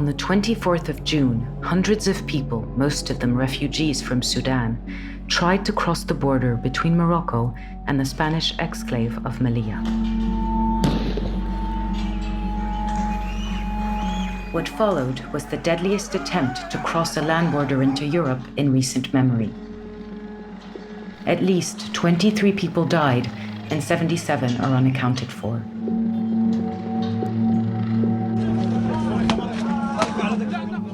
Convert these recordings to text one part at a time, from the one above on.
the 24th of June, hundreds of people, most of them refugees from Sudan, tried to cross the border between Morocco and the Spanish exclave of Melilla. What followed was the deadliest attempt to cross a land border into Europe in recent memory. At least 23 people died and 77 are unaccounted for.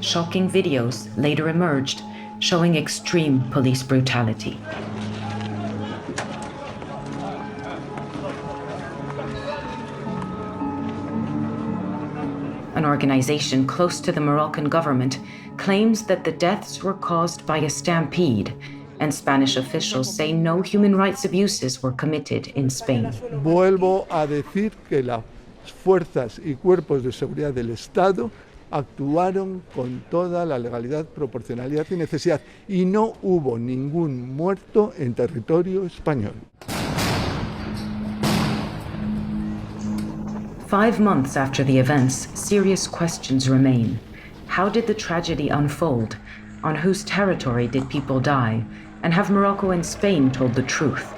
Shocking videos later emerged showing extreme police brutality. An organization close to the Moroccan government claims that the deaths were caused by a stampede, and Spanish officials say no human rights abuses were committed in Spain. Vuelvo a decir que las fuerzas y cuerpos de seguridad del Estado actuaron con toda la legalidad, proporcionalidad y necesidad, y no hubo ningún muerto en territorio español. 5 months after the events, serious questions remain. How did the tragedy unfold? On whose territory did people die? And have Morocco and Spain told the truth?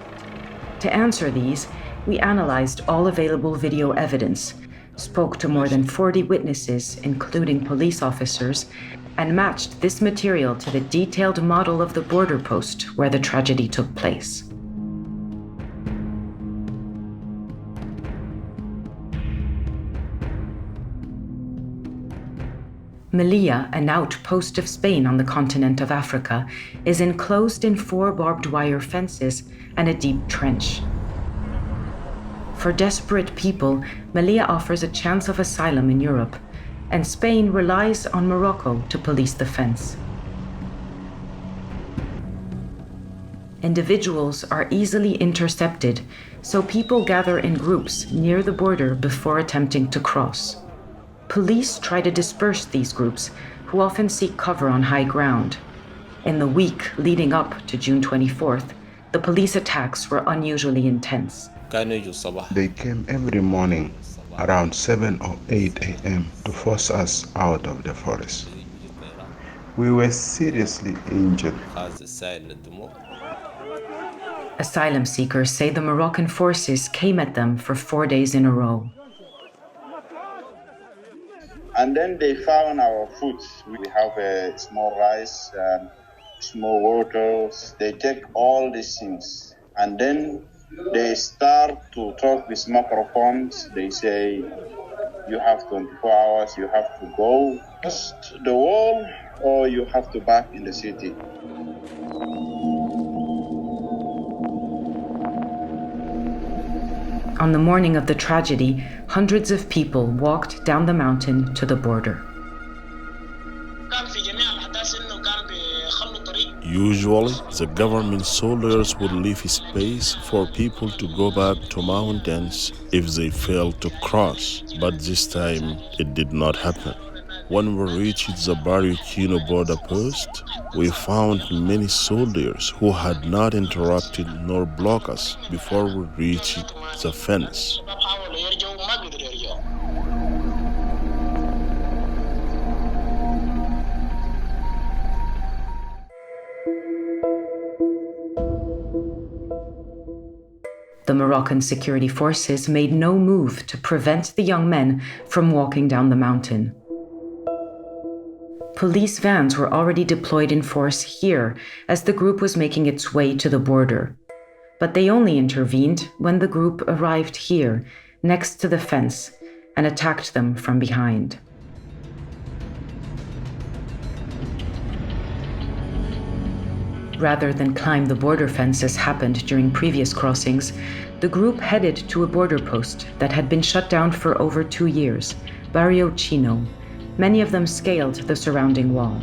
To answer these, we analyzed all available video evidence, spoke to more than 40 witnesses, including police officers, and matched this material to the detailed model of the border post where the tragedy took place. Melilla, an outpost of Spain on the continent of Africa, is enclosed in 4 barbed wire fences and a deep trench. For desperate people, Melilla offers a chance of asylum in Europe, and Spain relies on Morocco to police the fence. Individuals are easily intercepted, so people gather in groups near the border before attempting to cross. Police try to disperse these groups, who often seek cover on high ground. In the week leading up to June 24th, the police attacks were unusually intense. They came every morning around 7 or 8 a.m. to force us out of the forest. We were seriously injured. Asylum seekers say the Moroccan forces came at them for 4 days in a row. And then they found our food. We have a small rice, small water. They take all these things. And then they start to talk with microphones. They say, you have 24 hours, you have to go past the wall, or you have to back in the city. On the morning of the tragedy, hundreds of people walked down the mountain to the border. Usually, the government soldiers would leave space for people to go back to mountains if they failed to cross, but this time it did not happen. When we reached the Barrio border post, we found many soldiers who had not interrupted nor blocked us before we reached the fence. The Moroccan security forces made no move to prevent the young men from walking down the mountain. Police vans were already deployed in force here as the group was making its way to the border. But they only intervened when the group arrived here, next to the fence, and attacked them from behind. Rather than climb the border fence as happened during previous crossings, the group headed to a border post that had been shut down for over 2 years, Barrio Chino. Many of them scaled the surrounding wall.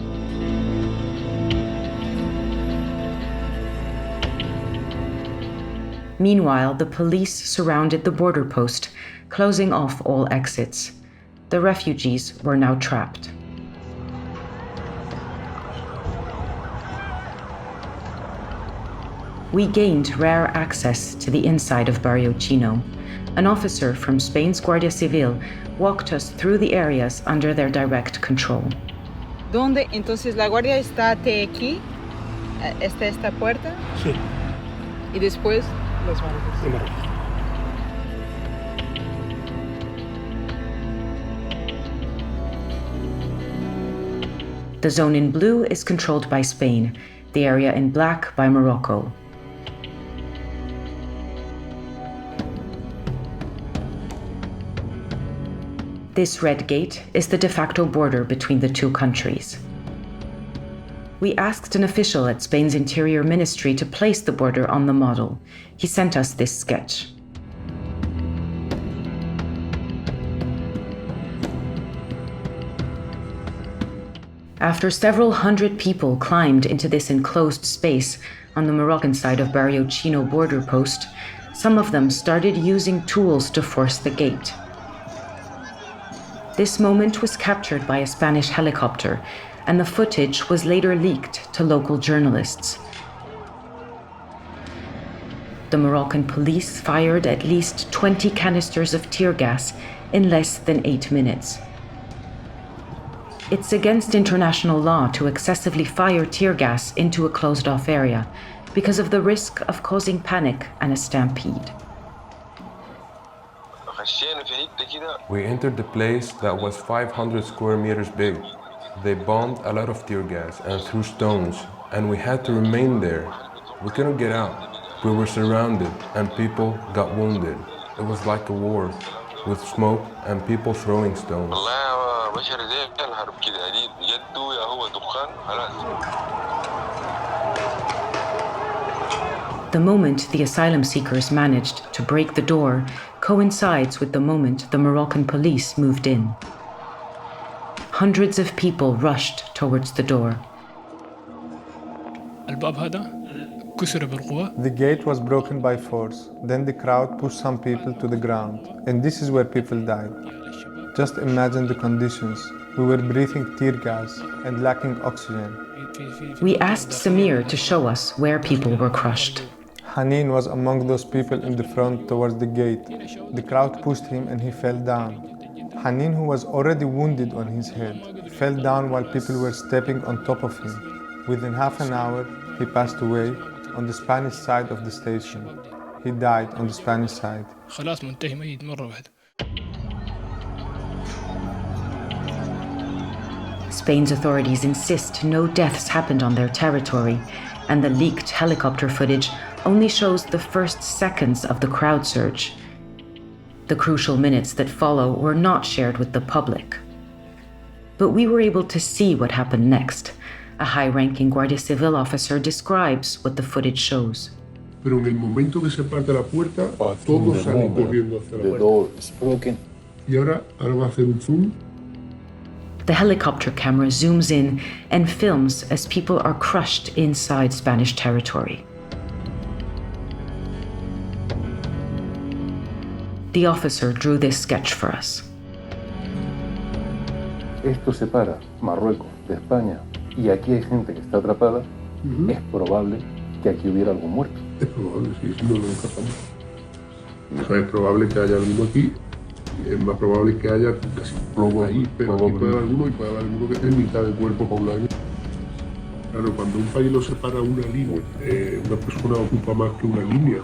Meanwhile, the police surrounded the border post, closing off all exits. The refugees were now trapped. we gained rare access to the inside of Barrio Chino. An officer from Spain's Guardia Civil walked us through the areas under their direct control. ¿Dónde? Entonces la guardia está aquí, esta puerta. Sí. Y después los barrios. The zone in blue is controlled by Spain, the area in black by Morocco. This red gate is the de facto border between the two countries. We asked an official at Spain's Interior Ministry to place the border on the model. He sent us this sketch. After several hundred people climbed into this enclosed space on the Moroccan side of Barrio Chino border post, some of them started using tools to force the gate. This moment was captured by a Spanish helicopter, and the footage was later leaked to local journalists. The Moroccan police fired at least 20 canisters of tear gas in less than 8 minutes. It's against international law to excessively fire tear gas into a closed-off area because of the risk of causing panic and a stampede. We entered the place that was 500 square meters big. They bombed a lot of tear gas and threw stones, and we had to remain there. We couldn't get out. We were surrounded, and people got wounded. It was like a war, with smoke and people throwing stones. The moment the asylum seekers managed to break the door coincides with the moment the Moroccan police moved in. Hundreds of people rushed towards the door. The gate was broken by force. Then the crowd pushed some people to the ground, and this is where people died. Just imagine the conditions. We were breathing tear gas and lacking oxygen. We asked Samir to show us where people were crushed. Hanin was among those people in the front towards the gate. The crowd pushed him and he fell down. Hanin, who was already wounded on his head, fell down while people were stepping on top of him. Within half an hour, he passed away on the Spanish side of the station. He died on the Spanish side. Spain's authorities insist no deaths happened on their territory, and the leaked helicopter footage only shows the first seconds of the crowd surge. The crucial minutes that follow were not shared with the public. But we were able to see what happened next. A high-ranking Guardia Civil officer describes what the footage shows. Pero en el momento que se parte la puerta, todos salen corriendo hacia la puerta. Y ahora va a hacer un zoom. The helicopter camera zooms in and films as people are crushed inside Spanish territory. The officer drew this sketch for us. Esto separa Marruecos de España y aquí hay gente que está atrapada. Es probable que aquí hubiera algún muerto. Es probable, sí, no lo descartamos. O sea, es probable que haya alguno aquí. Es más probable que haya casi plomo ahí, pero aquí puede haber alguno y puede haber alguno que esté en mitad del cuerpo para un lado. Claro, cuando un país lo separa una línea, una persona ocupa más que una línea.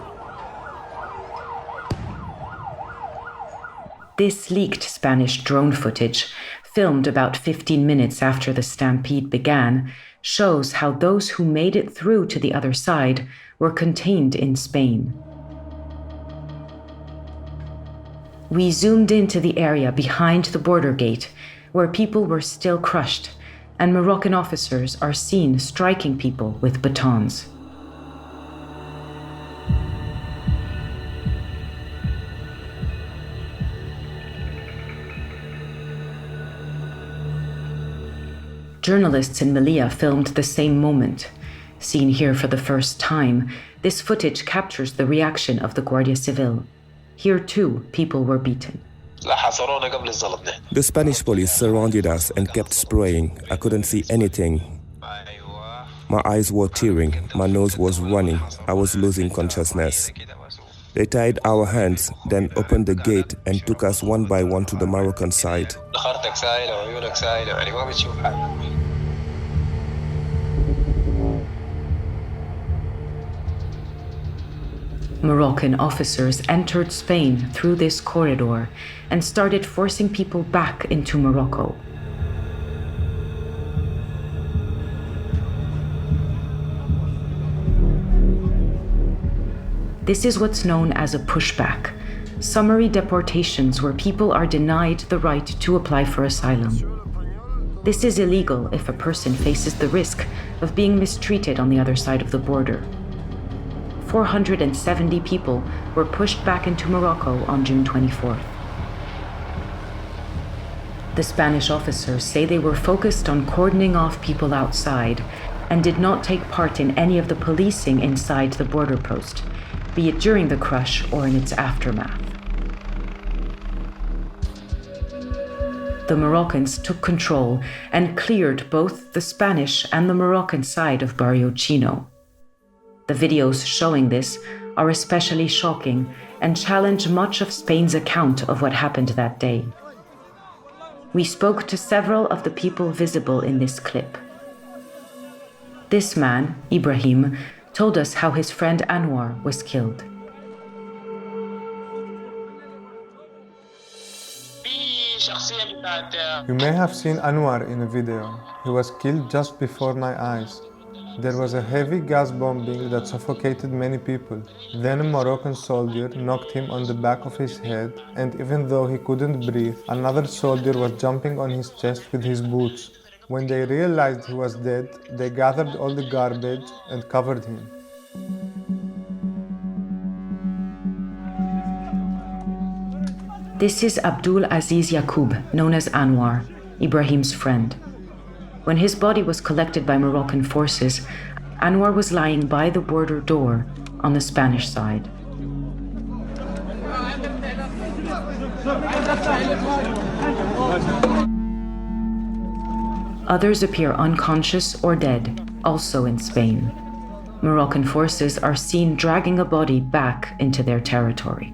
This leaked Spanish drone footage, filmed about 15 minutes after the stampede began, shows how those who made it through to the other side were contained in Spain. We zoomed into the area behind the border gate, where people were still crushed, and Moroccan officers are seen striking people with batons. Journalists in Melilla filmed the same moment. Seen here for the first time, this footage captures the reaction of the Guardia Civil. Here too, people were beaten. The Spanish police surrounded us and kept spraying. I couldn't see anything. My eyes were tearing, my nose was running, I was losing consciousness. They tied our hands, then opened the gate and took us one by one to the Moroccan side. Moroccan officers entered Spain through this corridor and started forcing people back into Morocco. This is what's known as a pushback, summary deportations where people are denied the right to apply for asylum. This is illegal if a person faces the risk of being mistreated on the other side of the border. 470 people were pushed back into Morocco on June 24th. The Spanish officers say they were focused on cordoning off people outside and did not take part in any of the policing inside the border post, be it during the crush or in its aftermath. The Moroccans took control and cleared both the Spanish and the Moroccan side of Barrio Chino. The videos showing this are especially shocking and challenge much of Spain's account of what happened that day. We spoke to several of the people visible in this clip. This man, Ibrahim, told us how his friend Anwar was killed. You may have seen Anwar in a video. He was killed just before my eyes. There was a heavy gas bombing that suffocated many people. Then a Moroccan soldier knocked him on the back of his head, and even though he couldn't breathe, another soldier was jumping on his chest with his boots. When they realized he was dead, they gathered all the garbage and covered him. This is Abdul Aziz Yacoub, known as Anwar, Ibrahim's friend. When his body was collected by Moroccan forces, Anwar was lying by the border door on the Spanish side. Others appear unconscious or dead, also in Spain. Moroccan forces are seen dragging a body back into their territory.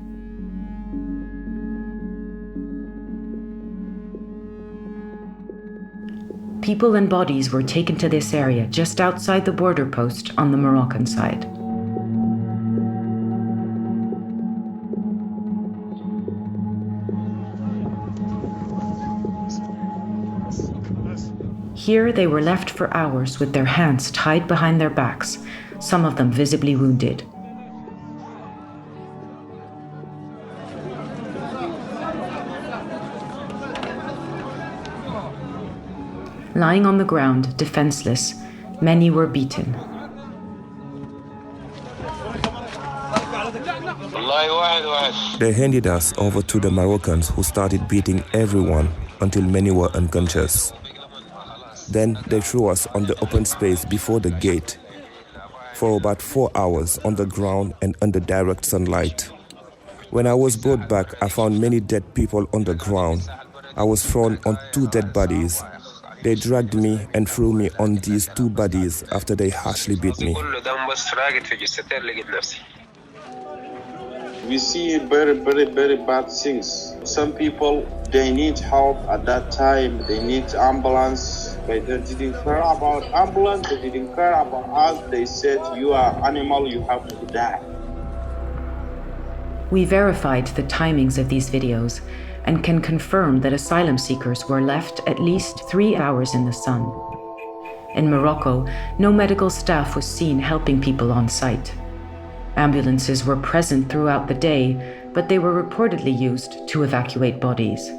People and bodies were taken to this area just outside the border post on the Moroccan side. Here they were left for hours with their hands tied behind their backs, some of them visibly wounded. Lying on the ground, defenseless, many were beaten. They handed us over to the Moroccans, who started beating everyone until many were unconscious. Then they threw us on the open space before the gate for about 4 hours on the ground and under direct sunlight. When I was brought back, I found many dead people on the ground. I was thrown on 2 dead bodies. They dragged me and threw me on these 2 bodies after they harshly beat me. We see very, very, very bad things. Some people, they need help at that time. They need ambulance. But they didn't care about ambulance. They didn't care about us. They said, you are animal, you have to die. We verified the timings of these videos and can confirm that asylum seekers were left at least 3 hours in the sun. In Morocco, no medical staff was seen helping people on site. Ambulances were present throughout the day, but they were reportedly used to evacuate bodies.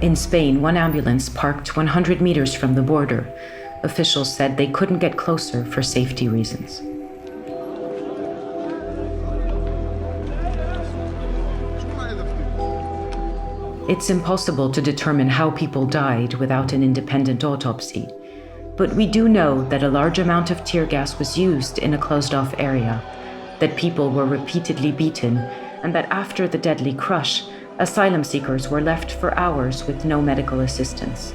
In Spain, one ambulance parked 100 meters from the border. Officials said they couldn't get closer for safety reasons. It's impossible to determine how people died without an independent autopsy, but we do know that a large amount of tear gas was used in a closed-off area, that people were repeatedly beaten, and that after the deadly crush, asylum seekers were left for hours with no medical assistance.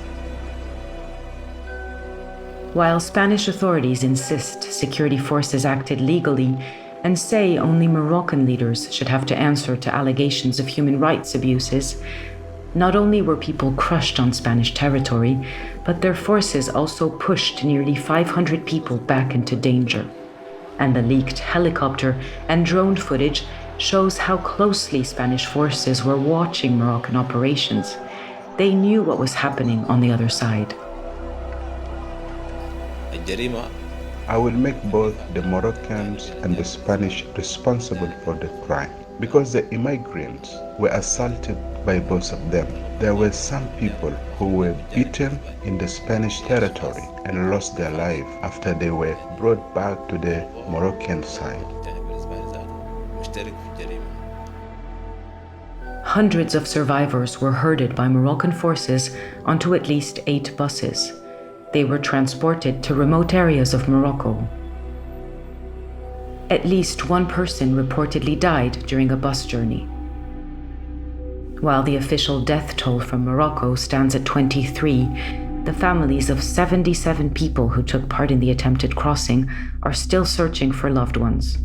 While Spanish authorities insist security forces acted legally and say only Moroccan leaders should have to answer to allegations of human rights abuses, not only were people crushed on Spanish territory, but their forces also pushed nearly 500 people back into danger. And the leaked helicopter and drone footage shows how closely Spanish forces were watching Moroccan operations. They knew what was happening on the other side. I will make both the Moroccans and the Spanish responsible for the crime, because the immigrants were assaulted by both of them. There were some people who were beaten in the Spanish territory and lost their life after they were brought back to the Moroccan side. Hundreds of survivors were herded by Moroccan forces onto at least 8 buses. They were transported to remote areas of Morocco. At least one person reportedly died during a bus journey. While the official death toll from Morocco stands at 23, the families of 77 people who took part in the attempted crossing are still searching for loved ones.